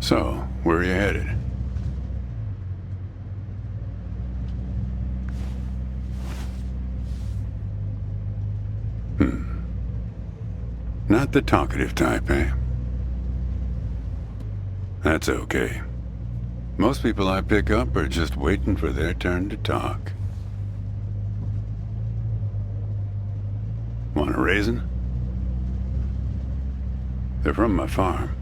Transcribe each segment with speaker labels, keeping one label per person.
Speaker 1: So, where are you headed? Not the talkative type, eh? That's okay. Most people I pick up are just waiting for their turn to talk. Want a raisin? They're from my farm.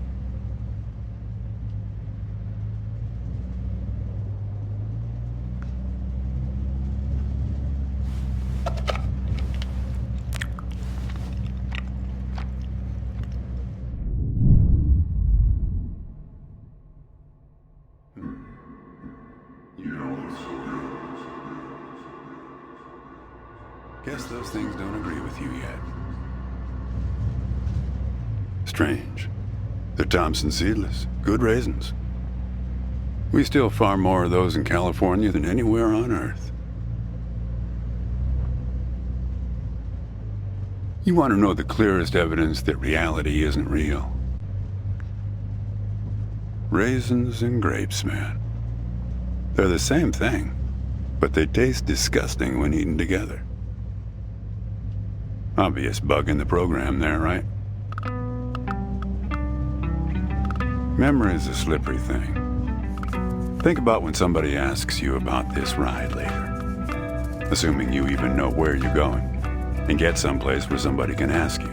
Speaker 1: Guess those things don't agree with you yet. Strange. They're Thompson seedless. Good raisins. We still farm more of those in California than anywhere on Earth. You want to know the clearest evidence that reality isn't real? Raisins and grapes, man. They're the same thing, but they taste disgusting when eaten together. Obvious bug in the program there, right? Memory's a slippery thing. Think about when somebody asks you about this ride later, assuming you even know where you're going, and get someplace where somebody can ask you.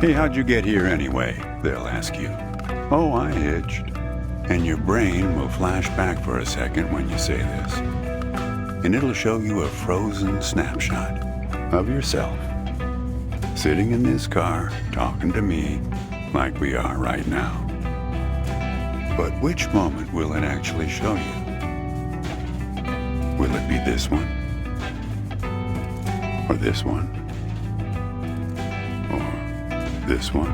Speaker 1: Hey, how'd you get here anyway? They'll ask you. Oh, I hitched. And your brain will flash back for a second when you say this. And it'll show you a frozen snapshot of yourself, sitting in this car, talking to me like we are right now. But which moment will it actually show you? Will it be this one? Or this one? Or this one?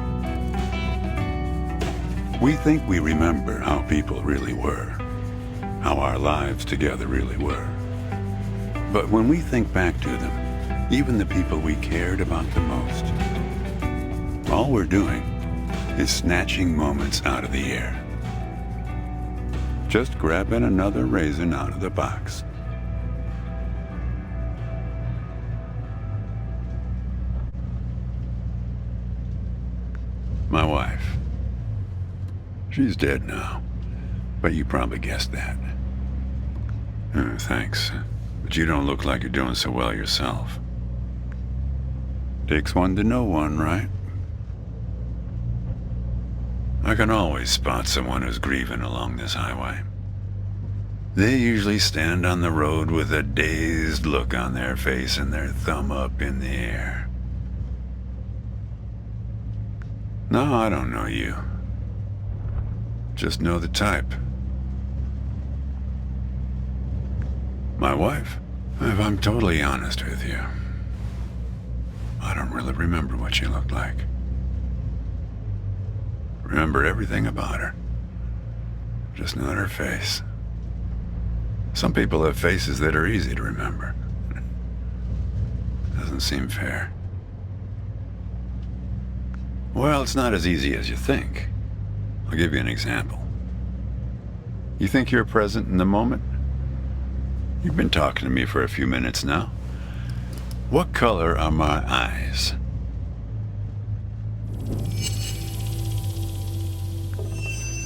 Speaker 1: We think we remember how people really were, how our lives together really were. But when we think back to them, even the people we cared about the most, all we're doing is snatching moments out of the air. Just grabbing another raisin out of the box. My wife. She's dead now, but you probably guessed that. Thanks, but you don't look like you're doing so well yourself. Takes one to know one, right? I can always spot someone who's grieving along this highway. They usually stand on the road with a dazed look on their face and their thumb up in the air. No, I don't know you. Just know the type. My wife? If I'm totally honest with you, I don't really remember what she looked like. Remember everything about her. Just not her face. Some people have faces that are easy to remember. Doesn't seem fair. Well, it's not as easy as you think. I'll give you an example. You think you're present in the moment? You've been talking to me for a few minutes now. What color are my eyes?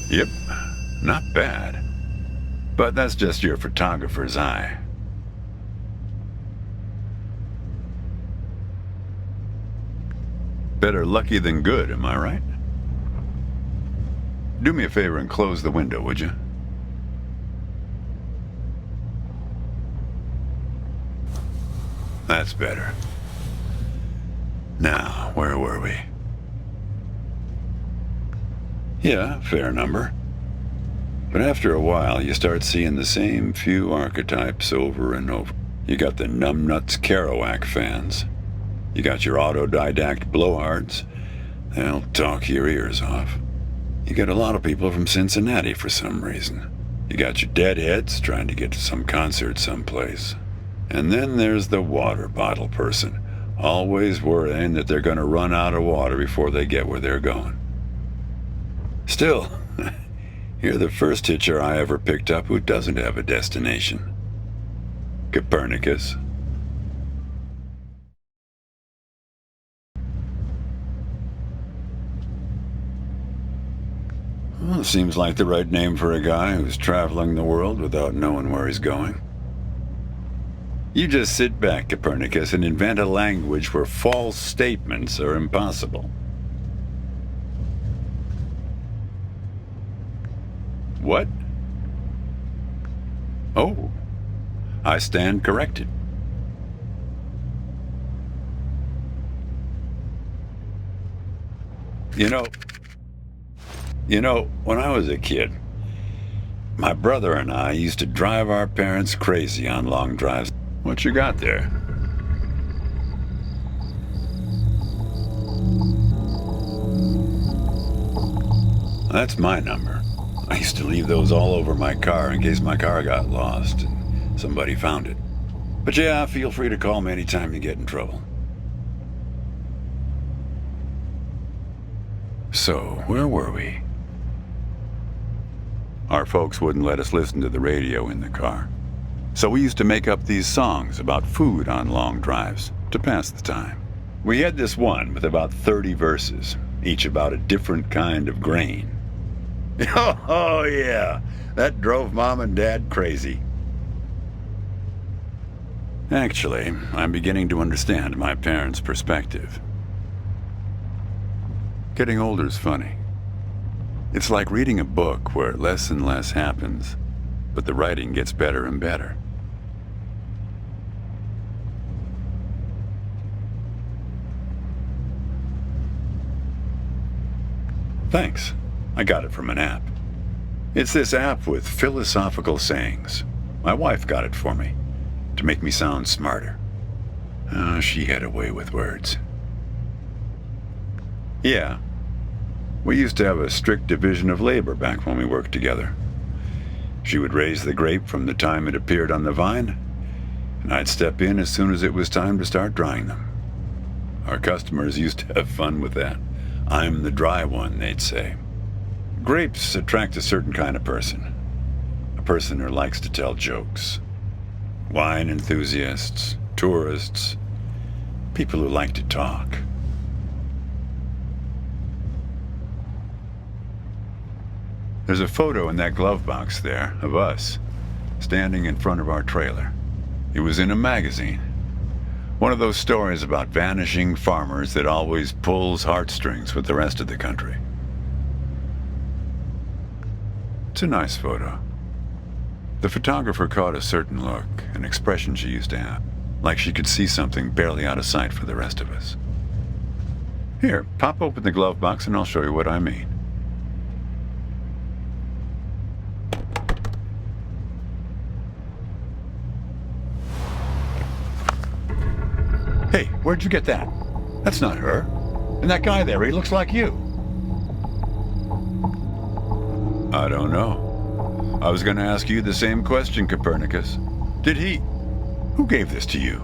Speaker 1: Yep, not bad. But that's just your photographer's eye. Better lucky than good, am I right? Do me a favor and close the window, would you? That's better. Now, where were we? Yeah, fair number. But after a while, you start seeing the same few archetypes over and over. You got the numbnuts Kerouac fans. You got your autodidact blowhards. They'll talk your ears off. You got a lot of people from Cincinnati for some reason. You got your deadheads trying to get to some concert someplace. And then there's the water bottle person, always worrying that they're going to run out of water before they get where they're going. Still, You're the first hitcher I ever picked up who doesn't have a destination. Copernicus. Well, seems like the right name for a guy who's traveling the world without knowing where he's going. You just sit back, Copernicus, and invent a language where false statements are impossible. What? Oh, I stand corrected. You know, when I was a kid, my brother and I used to drive our parents crazy on long drives. What you got there? That's my number. I used to leave those all over my car in case my car got lost and somebody found it. But yeah, feel free to call me anytime you get in trouble. So, where were we? Our folks wouldn't let us listen to the radio in the car. So we used to make up these songs about food on long drives to pass the time. We had this one with about 30 verses, each about a different kind of grain. Oh yeah, that drove Mom and Dad crazy. Actually, I'm beginning to understand my parents' perspective. Getting older's funny. It's like reading a book where less and less happens, but the writing gets better and better. Thanks. I got it from an app. It's this app with philosophical sayings. My wife got it for me, to make me sound smarter. She had a way with words. Yeah. We used to have a strict division of labor back when we worked together. She would raise the grape from the time it appeared on the vine, and I'd step in as soon as it was time to start drying them. Our customers used to have fun with that. I'm the dry one, they'd say. Grapes attract a certain kind of person. A person who likes to tell jokes. Wine enthusiasts, tourists, people who like to talk. There's a photo in that glove box there of us, standing in front of our trailer. It was in a magazine. One of those stories about vanishing farmers that always pulls heartstrings with the rest of the country. It's a nice photo. The photographer caught a certain look, an expression she used to have, like she could see something barely out of sight for the rest of us. Here, pop open the glove box and I'll show you what I mean. Hey, where'd you get that? That's not her. And that guy there, he looks like you. I don't know. I was going to ask you the same question, Copernicus. Who gave this to you?